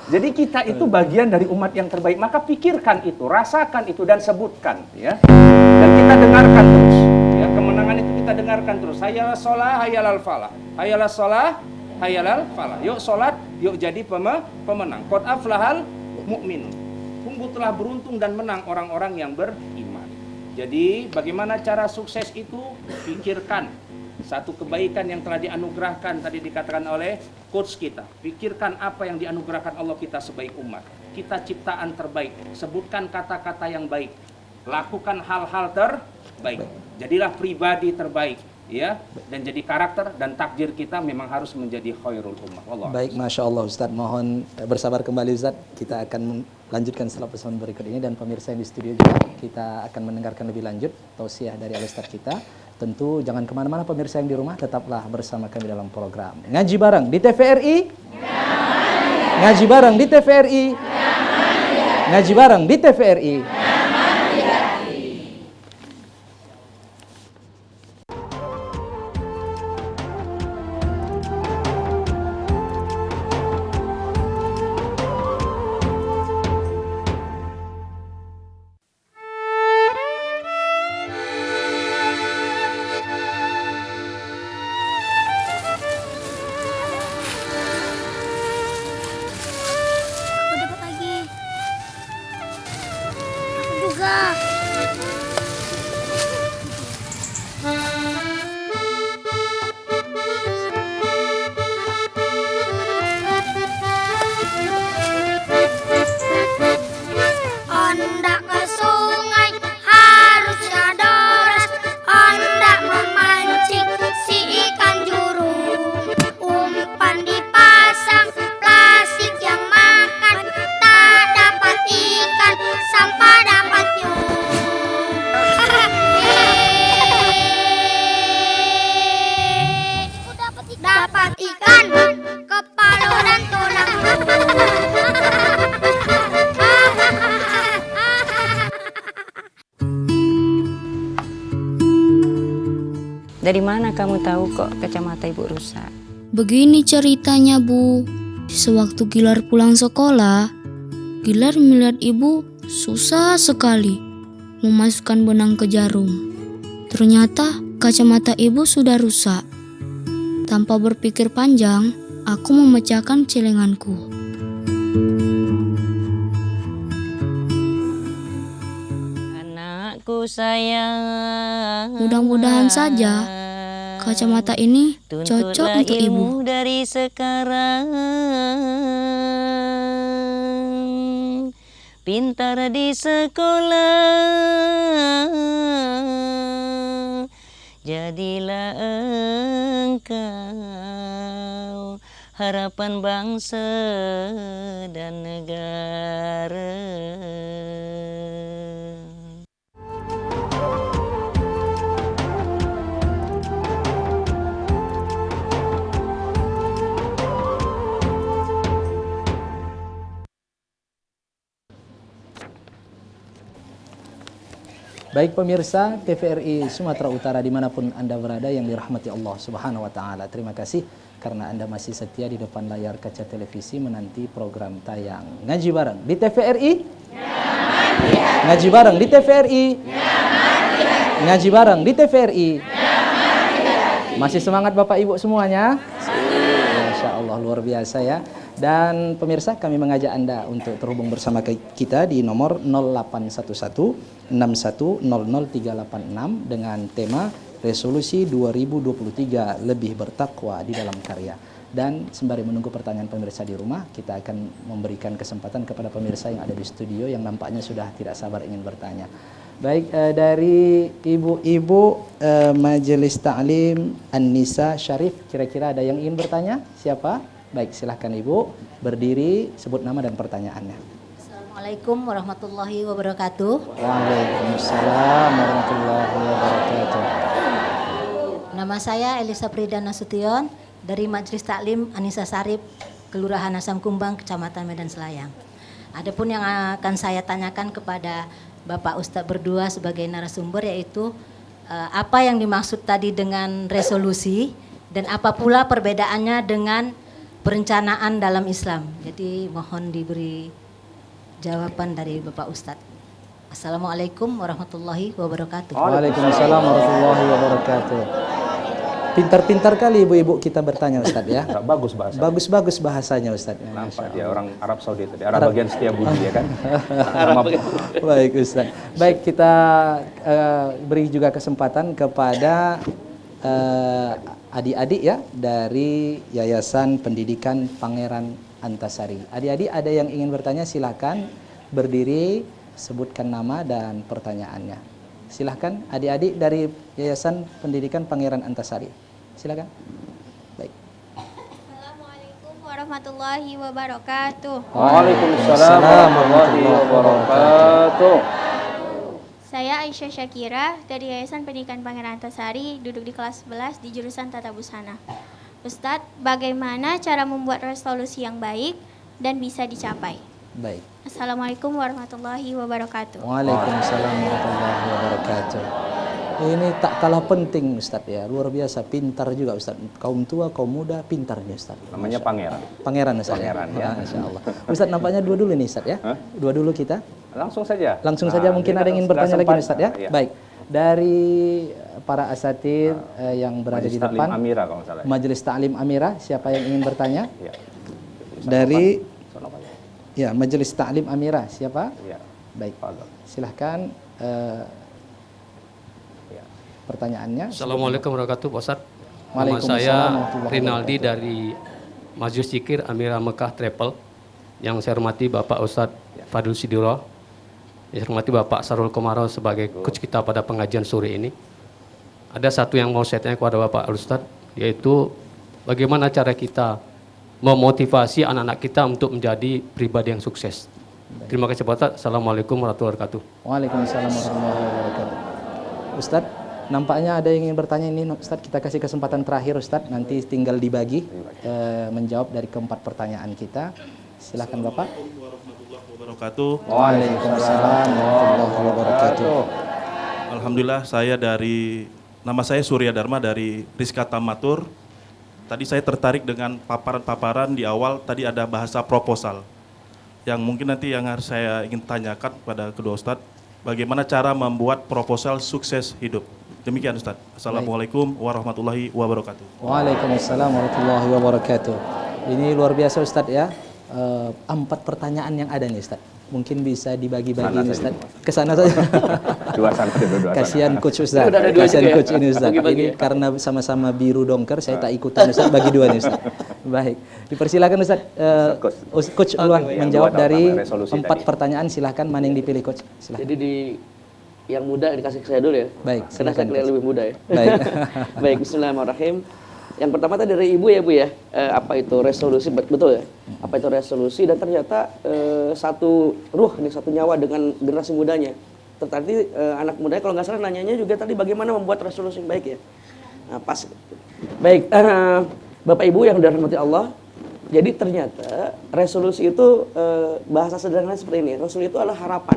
Jadi kita itu bagian dari umat yang terbaik. Maka pikirkan itu, rasakan itu dan sebutkan. Ya. Dan kita dengarkan terus. Ya, kemenangan itu kita dengarkan terus. Hayalah sholah, hayalal falah. Hayalah sholah, hayalal falah. Yuk sholat, yuk jadi pemenang. Qad aflahal mu'minun. Sungguh telah beruntung dan menang orang-orang yang beriman. Jadi bagaimana cara sukses itu? Pikirkan satu kebaikan yang telah dianugerahkan tadi dikatakan oleh coach kita. Pikirkan apa yang dianugerahkan Allah kita sebaik umat. Kita ciptaan terbaik. Sebutkan kata-kata yang baik. Lakukan hal-hal terbaik. Jadilah pribadi terbaik. Ya, dan jadi karakter dan takdir kita memang harus menjadi khairul ummah. Wallah. Baik, Masya Allah Ustadz, mohon bersabar kembali Ustadz. Kita akan lanjutkan setelah pesan berikut ini dan pemirsa yang di studio juga kita akan mendengarkan lebih lanjut tausiah dari Al-Ustadz kita. Tentu jangan kemana-mana pemirsa yang di rumah, tetaplah bersama kami dalam program Ngaji Bareng di TVRI. Ngaji Bareng di TVRI. Ngaji Bareng di TVRI. Dari mana kamu tahu kok kacamata ibu rusak? Begini ceritanya, Bu. Sewaktu Gilar pulang sekolah, Gilar melihat ibu susah sekali memasukkan benang ke jarum. Ternyata kacamata ibu sudah rusak. Tanpa berpikir panjang, aku memecahkan celenganku. Anakku sayang, Mudah-mudahan saja kacamata ini cocok untuk ibu. Dari sekarang, pintar di sekolah, jadilah engkau harapan bangsa dan negara. Baik pemirsa TVRI Sumatera Utara dimanapun Anda berada yang dirahmati Allah Subhanahu Wa Taala. Terima kasih karena Anda masih setia di depan layar kaca televisi menanti program tayang Ngaji Bareng di TVRI. Ngaji Bareng di TVRI. Ngaji Bareng di TVRI. Masih semangat Bapak Ibu semuanya? Masya Allah luar biasa ya. Dan pemirsa kami mengajak Anda untuk terhubung bersama kita di nomor 0811 61000386 dengan tema Resolusi 2023 Lebih Bertakwa di Dalam Karya. Dan sembari menunggu pertanyaan pemirsa di rumah, kita akan memberikan kesempatan kepada pemirsa yang ada di studio yang nampaknya sudah tidak sabar ingin bertanya. Baik, dari ibu-ibu Majelis Ta'lim An-Nisa Syarif, kira-kira ada yang ingin bertanya? Siapa? Baik, silahkan Ibu berdiri, sebut nama dan pertanyaannya. Assalamualaikum warahmatullahi wabarakatuh. Waalaikumsalam warahmatullahi wabarakatuh. Nama saya Elisa Prida Nasution dari Majelis Taklim An-Nisa Syarif, Kelurahan Asam Kumbang, Kecamatan Medan Selayang. Adapun yang akan saya tanyakan kepada Bapak Ustadz berdua sebagai narasumber yaitu apa yang dimaksud tadi dengan resolusi dan apa pula perbedaannya dengan perencanaan dalam Islam. Jadi mohon diberi jawaban dari Bapak Ustadz. Assalamualaikum warahmatullahi wabarakatuh. Waalaikumsalam warahmatullahi wabarakatuh. Pintar-pintar kali ibu-ibu kita bertanya Ustadz ya. Bagus bahasa. Bagus-bagus bahasanya Ustadz. Nampak dia orang Arab Saudi tadi. Arab bagian Setiabudi ya kan. Baik Ustadz. Baik kita beri juga kesempatan kepada adik-adik ya dari Yayasan Pendidikan Pangeran Antasari. Adik-adik ada yang ingin bertanya silakan berdiri, sebutkan nama dan pertanyaannya. Silakan adik-adik dari Yayasan Pendidikan Pangeran Antasari. Silakan. Baik. Assalamualaikum warahmatullahi wabarakatuh. Waalaikumsalam warahmatullahi wabarakatuh. Saya Aisyah Syakira dari Yayasan Pendidikan Pangeran Antasari, duduk di kelas 11 di jurusan Tata Busana. Ustadz, bagaimana cara membuat resolusi yang baik dan bisa dicapai? Baik. Assalamualaikum warahmatullahi wabarakatuh. Waalaikumsalam warahmatullahi wabarakatuh. Ini tak kalah penting Ustadz ya, luar biasa, pintar juga Ustadz. Kaum tua, kaum muda, pintarnya Ustadz. Namanya Pangeran. Pangeran Ustadz. Pangeran ya. Masya Allah. Ustadz nampaknya dua dulu nih Ustadz ya. Dua dulu kita. Langsung saja. Langsung saja mungkin ada yang ingin bertanya lagi nih Ustadz ya. Iya. Baik. Dari para asatidz yang berada Majelis di depan. Taklim Amira kalau salah. Majelis Taklim Amira, siapa yang ingin bertanya? Ya. Dari ya, Majelis Taklim Amira, siapa? Ya. Baik. Silahkan pertanyaannya. Assalamualaikum warahmatullahi wabarakatuh, Pak Ustadz. Nama Waalaikumsalam saya warahmatullahi Rinaldi dari Majelis Zikir Amira Mekah Travel. Yang saya hormati Bapak Ustadz Fadil Sidiro. Yang saya hormati Bapak Sarul Komaro sebagai coach kita pada pengajian sore ini. Ada satu yang mau saya tanya kepada Bapak Ustadz, yaitu bagaimana cara kita memotivasi anak-anak kita untuk menjadi pribadi yang sukses. Terima kasih Pak Ustadz. Assalamualaikum warahmatullahi wabarakatuh. Waalaikumsalam warahmatullahi wabarakatuh. Ustadz, nampaknya ada yang ingin bertanya ini Ustadz, kita kasih kesempatan terakhir Ustadz, nanti tinggal dibagi menjawab dari keempat pertanyaan kita. Silakan Bapak. Waalaikumsalam warahmatullahi wabarakatuh. Alhamdulillah saya dari Nama saya Surya Dharma dari Rizka Tamatur. Tadi saya tertarik dengan paparan-paparan di awal, tadi ada bahasa proposal. Yang mungkin nanti yang harus saya ingin tanyakan kepada kedua Ustadz, bagaimana cara membuat proposal sukses hidup. Demikian Ustadz. Assalamualaikum warahmatullahi wabarakatuh. Waalaikumsalam warahmatullahi wabarakatuh. Ini luar biasa Ustadz ya. 4 pertanyaan yang ada nih Ustadz. Mungkin bisa dibagi-bagi nih Ustaz. Kesana saja. Dua sana dua. Kasihan coach Ustaz. Udah ada dua Kasihan juga coach ini Ustaz. Bagi-bagi Ini ya? karena sama-sama biru dongker, saya tak ikutan Ustaz, bagi 2 nih Ustaz. Baik. Dipersilakan Ustaz. Coach duluan menjawab dari 4 pertanyaan. Silahkan, mana yang dipilih coach? Silahkan. Jadi yang muda dikasih ke saya dulu ya. Baik. Karena saya kelihatan lebih muda ya. Baik. Baik, bismillahirrahmanirrahim. Yang pertama tadi dari ibu ya Bu ya, apa itu resolusi, betul ya? Apa itu resolusi, dan ternyata satu ruh nih, satu nyawa dengan generasi mudanya. Tetapi anak mudanya kalau nggak salah nanyanya juga tadi bagaimana membuat resolusi yang baik ya. Nah, pas. Baik, Bapak Ibu yang dirahmati Allah, jadi ternyata resolusi itu bahasa sederhana seperti ini. Resolusi itu adalah harapan.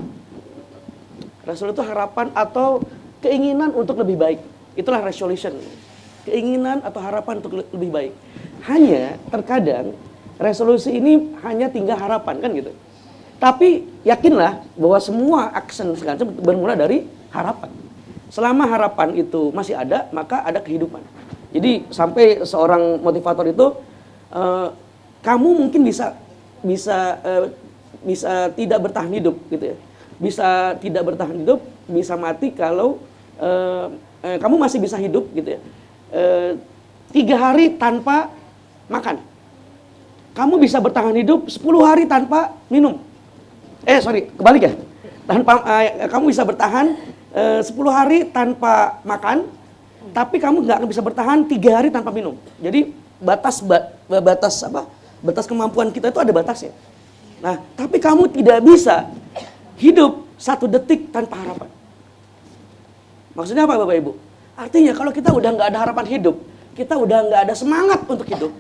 Resolusi itu harapan atau keinginan untuk lebih baik. Itulah resolution. Keinginan atau harapan untuk lebih baik. Hanya terkadang resolusi ini hanya tinggal harapan kan gitu. Tapi yakinlah bahwa semua action segala macam bermula dari harapan. Selama harapan itu masih ada, maka ada kehidupan. Jadi sampai seorang motivator itu kamu mungkin bisa tidak bertahan hidup gitu ya. Bisa tidak bertahan hidup, bisa mati kalau kamu masih bisa hidup gitu ya. 3 hari tanpa makan. Kamu bisa bertahan hidup 10 hari tanpa minum. Kebalik ya. Kamu bisa bertahan 10 hari tanpa makan, tapi kamu nggak akan bisa bertahan 3 hari tanpa minum. Jadi batas kemampuan kita itu ada batasnya. Nah, tapi kamu tidak bisa hidup 1 detik tanpa harapan. Maksudnya apa Bapak Ibu? Artinya kalau kita udah nggak ada harapan hidup, kita udah nggak ada semangat untuk hidup.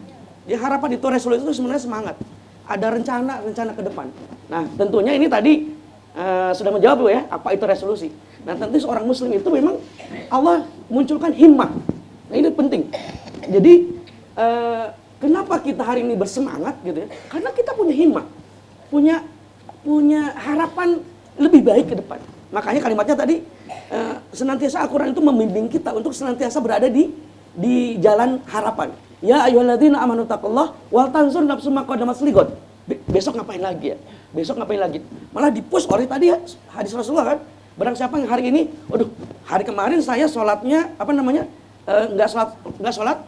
Jadi harapan itu, resolusi itu sebenarnya semangat. Ada rencana ke depan. Nah tentunya ini tadi sudah menjawab ya, apa itu resolusi. Nah tentu seorang muslim itu memang Allah munculkan himmah. Nah ini penting. Jadi kenapa kita hari ini bersemangat gitu ya? Karena kita punya himmah, punya harapan lebih baik ke depan. Makanya kalimatnya tadi senantiasa Al-Quran itu membimbing kita untuk senantiasa berada di jalan harapan. Ya ayyuhalladzina amanu taqullah wal tanzur nafsum ma qaddamat lighad. Besok ngapain lagi ya? Besok ngapain lagi? Malah dipush oleh tadi ya, hadis Rasulullah kan. Barang siapa yang hari ini, hari kemarin saya sholatnya nggak sholat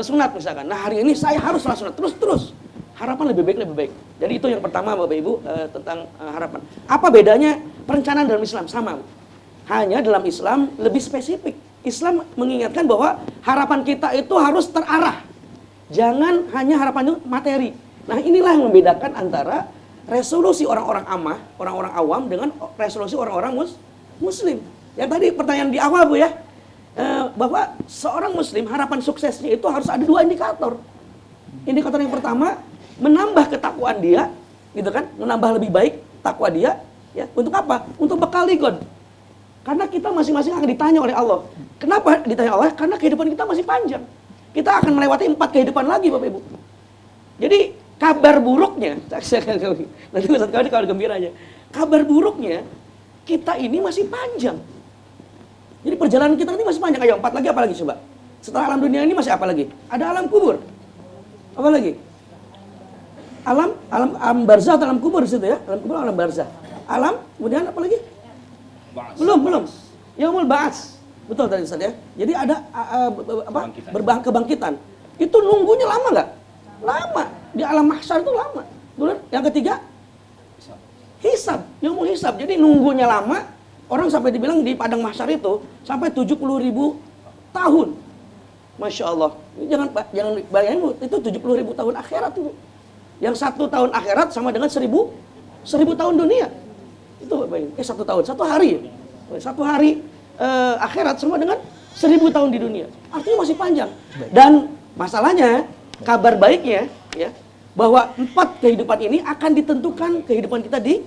sunat misalkan. Nah hari ini saya harus sholat sunat terus. Harapan lebih baik. Jadi itu yang pertama Bapak Ibu tentang harapan. Apa bedanya perencanaan dalam Islam? Sama. Hanya dalam Islam lebih spesifik. Islam mengingatkan bahwa harapan kita itu harus terarah. Jangan hanya harapan itu materi. Nah inilah yang membedakan antara resolusi orang-orang awam dengan resolusi orang-orang muslim. Yang tadi pertanyaan di awal Bu ya, bahwa seorang muslim harapan suksesnya itu harus ada 2 indikator. Indikator yang pertama, menambah ketakwaan dia, gitu kan? Menambah lebih baik takwa dia, ya. Untuk apa? Untuk bekal ligon. Karena kita masing-masing akan ditanya oleh Allah. Kenapa ditanya Allah? Karena kehidupan kita masih panjang. Kita akan melewati 4 kehidupan lagi, Bapak Ibu. Jadi kabar buruknya, nanti Ustaz Kawin kalau gembiranya. Kabar buruknya, kita ini masih panjang. Jadi perjalanan kita nanti masih panjang. Ayo 4 lagi apa lagi coba? Setelah alam dunia ini masih apa lagi? Ada alam kubur. Apa lagi? Alam barzah atau alam kubur di situ ya? Alam kubur, alam barzah. Alam, kemudian apa lagi? Belum. Yaumul Ba'ats. Betul tadi Ustaz ya. Jadi ada kebangkitan. Itu nunggunya lama nggak? Lama. Di alam mahsyar itu lama. Betul? Yang ketiga? Hisab. Yaumul hisab. Jadi nunggunya lama. Orang sampai dibilang di padang mahsyar itu sampai 70.000 tahun. Masya Allah. Jangan bayangin Bu, itu 70.000 tahun akhirat itu. Yang 1 tahun akhirat sama dengan 1000 tahun dunia. Itu bayangin. 1 tahun, 1 hari. 1 hari akhirat sama dengan 1000 tahun di dunia. Artinya masih panjang. Dan masalahnya, kabar baiknya ya, bahwa 4 kehidupan ini akan ditentukan kehidupan kita di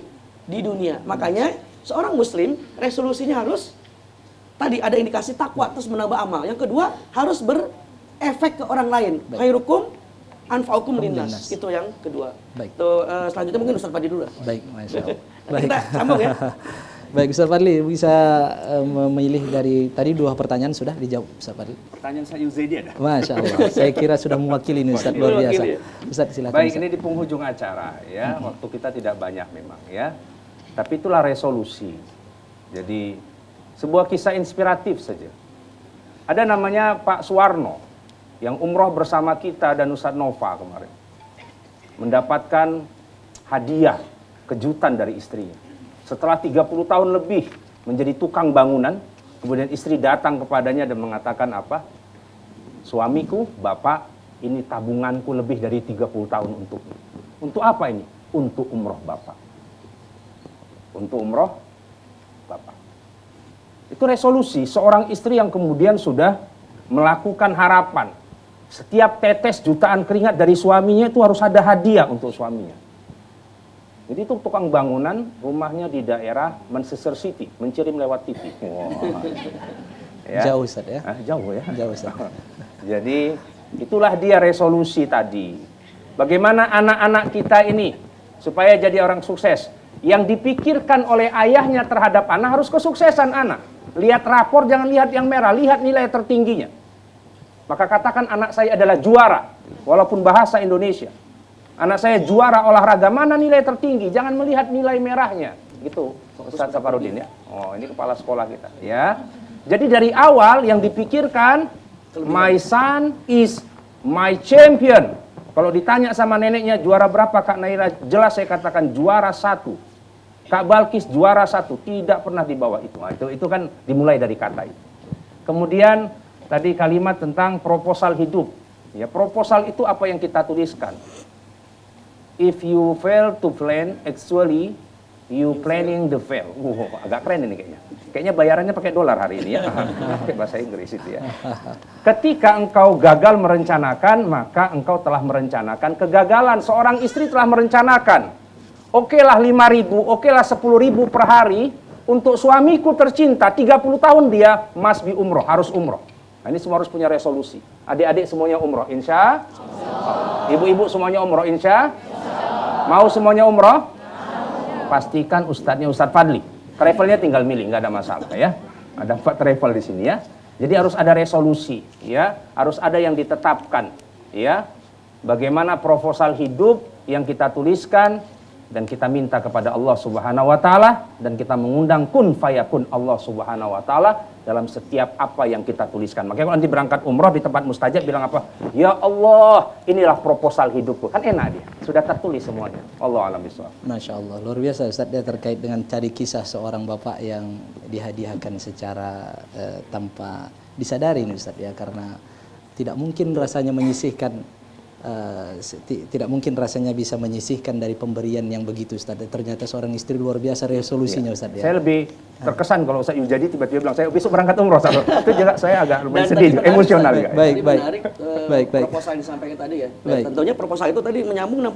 dunia. Makanya seorang muslim resolusinya harus tadi ada indikasi takwa terus menambah amal. Yang kedua harus berefek ke orang lain. Khairukum anfa'ukum linnas. Itu yang kedua. Baik. Tuh, selanjutnya mungkin Ustaz Fadli dulu. Baik, Masya Allah. Baik. Kita sambung ya. Baik, Ustaz Fadli bisa memilih dari tadi 2 pertanyaan sudah dijawab Ustaz Fadli. Pertanyaan saya Uzaidi ada. Masya Allah. Saya kira sudah mewakili ini Ustaz, luar biasa. Ustaz silakan. Baik, Ustaz. ini di penghujung acara ya. Waktu kita tidak banyak memang ya. Tapi itulah resolusi. Jadi sebuah kisah inspiratif saja. Ada namanya Pak Suwarno yang umroh bersama kita dan Ustadz Nova kemarin. Mendapatkan hadiah kejutan dari istrinya. Setelah 30 tahun lebih menjadi tukang bangunan, kemudian istri datang kepadanya dan mengatakan apa? Suamiku, Bapak, ini tabunganku lebih dari 30 tahun untukmu. Untuk apa ini? Untuk umroh Bapak. Untuk umroh Bapak. Itu resolusi seorang istri yang kemudian sudah melakukan harapan. Setiap tetes jutaan keringat dari suaminya itu harus ada hadiah untuk suaminya. Jadi itu tukang bangunan, rumahnya di daerah Manchester City, Mencirim lewat TV. Wow. Ya. Jauh Ustaz ya? Jauh ya? Jauh Ustaz. Jadi itulah dia resolusi tadi. Bagaimana anak-anak kita ini supaya jadi orang sukses. Yang dipikirkan oleh ayahnya terhadap anak harus kesuksesan anak. Lihat rapor, jangan lihat yang merah, lihat nilai tertingginya. Maka katakan anak saya adalah juara, walaupun bahasa Indonesia. Anak saya juara olahraga, mana nilai tertinggi? Jangan melihat nilai merahnya. Gitu, Ustaz Safarudin ya. Oh, ini kepala sekolah kita. Ya. Jadi dari awal yang dipikirkan, my son is my champion. Kalau ditanya sama neneknya juara berapa Kak Naira, jelas saya katakan juara 1. Kak Balkis juara 1, tidak pernah di bawah itu. Nah, itu kan dimulai dari kata itu. Kemudian tadi kalimat tentang proposal hidup. Ya, proposal itu apa yang kita tuliskan. If you fail to plan, actually you planning the fail. Agak keren ini kayaknya. Kayaknya bayarannya pakai dolar hari ini ya. Pakai bahasa Inggris itu ya. Ketika engkau gagal merencanakan, maka engkau telah merencanakan kegagalan. Seorang istri telah merencanakan. Okelah 5.000, okelah 10.000 per hari untuk suamiku tercinta. 30 tahun dia must be umroh, harus umroh. Nah, ini semua harus punya resolusi. Adik-adik semuanya umroh, insya. Ibu-ibu semuanya umroh, insya. Mau semuanya umroh? Pastikan ustadznya Ustadz Fadli. Travelnya tinggal milih, nggak ada masalah ya. Ada 4 travel di sini ya. Jadi harus ada resolusi ya, harus ada yang ditetapkan ya. Bagaimana proposal hidup yang kita tuliskan dan kita minta kepada Allah Subhanahu wa taala dan kita mengundang kun fayakun Allah Subhanahu wa taala dalam setiap apa yang kita tuliskan. Makanya kalau nanti berangkat umroh di tempat mustajab bilang apa? Ya Allah, inilah proposal hidupku. Kan enak dia. Sudah tertulis semuanya. Allah alam bisawab. Masya Allah, luar biasa Ustaz ya, terkait dengan cari kisah seorang bapak yang dihadiahkan secara tanpa disadari nih Ustaz ya, karena tidak mungkin rasanya menyisihkan tidak mungkin rasanya bisa menyisihkan dari pemberian yang begitu Ustaz. Ternyata seorang istri luar biasa resolusinya Ustaz ya. Saya lebih terkesan kalau Ustaz Yujadi tiba-tiba bilang saya besok berangkat umroh Ustaz. Itu juga saya agak lumayan sedih, emosional juga. Baik, baik. Menarik, baik. proposal yang disampaikan tadi ya. Baik. Tentunya proposal itu tadi menyambung dengan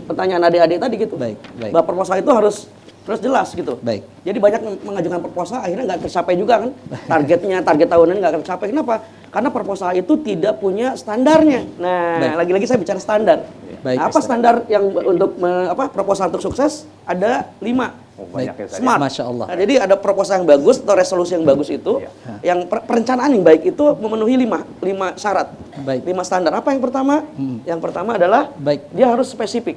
pertanyaan adik-adik tadi gitu. Baik. Bahwa proposal itu harus jelas gitu. Baik. Jadi banyak mengajukan proposal akhirnya nggak tercapai juga kan. Target tahunan nggak tercapai. Kenapa? Karena proposal itu tidak punya standarnya. Nah, lagi-lagi saya bicara standar. Baik, apa standar yang untuk proposal untuk sukses? Ada 5. Banyak ya, Smart. Masya Allah. Nah, jadi ada proposal yang bagus atau resolusi yang bagus itu, yang perencanaan yang baik itu memenuhi 5 syarat, 5 standar. Apa yang pertama? Yang pertama adalah dia harus spesifik.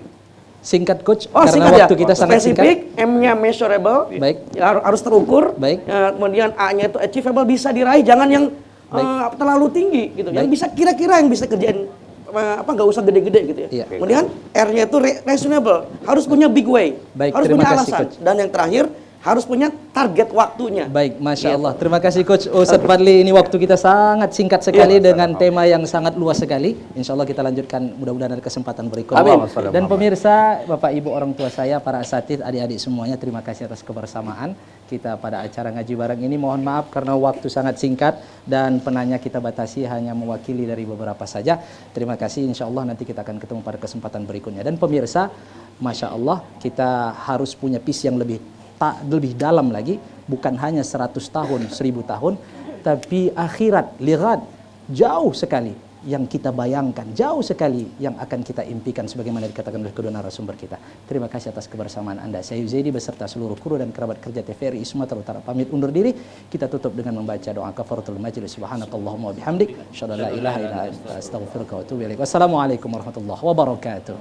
Singkat coach, karena singkat waktu kita sangat spesifik, singkat. M-nya measurable, Baik. Ya, harus terukur. Baik. Kemudian A-nya itu achievable, bisa diraih, jangan yang terlalu tinggi gitu. Yang bisa kira-kira yang bisa kerjain nggak usah gede-gede gitu ya. Iya. Kemudian R-nya itu reasonable, harus punya big way, Baik, harus terima punya kasih, alasan. Coach. Dan yang terakhir harus punya target waktunya. Baik, Masya Allah. Terima kasih Coach Ustadz Fadli. Ini waktu kita sangat singkat sekali dengan tema yang sangat luas sekali. Insya Allah kita lanjutkan mudah-mudahan ada kesempatan berikutnya. Amin. Dan pemirsa, Bapak Ibu orang tua saya, para asatidz, adik-adik semuanya, terima kasih atas kebersamaan kita pada acara ngaji bareng ini. Mohon maaf karena waktu sangat singkat dan penanya kita batasi hanya mewakili dari beberapa saja. Terima kasih. Insya Allah nanti kita akan ketemu pada kesempatan berikutnya. Dan pemirsa, Masya Allah, kita harus punya visi yang lebih tak lebih dalam lagi, bukan hanya 100 tahun, 1000 tahun, tapi akhirat, lighad, jauh sekali yang kita bayangkan, jauh sekali yang akan kita impikan sebagaimana dikatakan oleh kedua narasumber kita. Terima kasih atas kebersamaan Anda. Saya Yuzaidi beserta seluruh kru dan kerabat kerja TVRI Sumatera Utara pamit undur diri. Kita tutup dengan membaca doa kafaratul majlis. Subhanakallahumma wa bihamdik, asyhadu an la ilaha illa anta, astaghfiruka wa atubu ilaik. Wassalamualaikum warahmatullahi wabarakatuh.